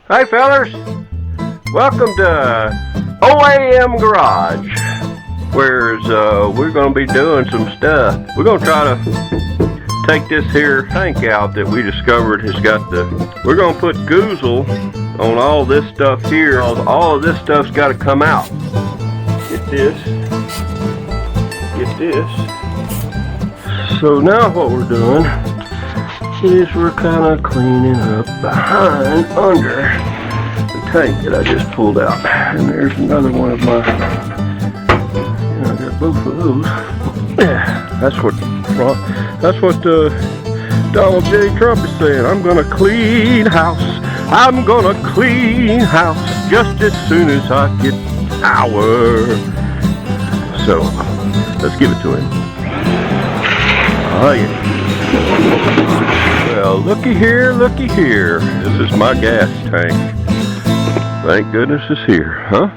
Hey fellers, welcome to OAM Garage, where we're going to be doing some stuff. We're going to try to take this here tank out that we discovered has got we're going to put goozle on all this stuff here. All of this stuff's got to come out. Get this. So now what we're doing is we're kind of cleaning up under the tank that I just pulled out. And there's another one of my, I got both of those. Yeah, that's what Donald J. Trump is saying. I'm gonna clean house. I'm gonna clean house just as soon as I get power. So let's give it to him. Oh yeah. Well, looky here. This is my gas tank. Thank goodness it's here, huh?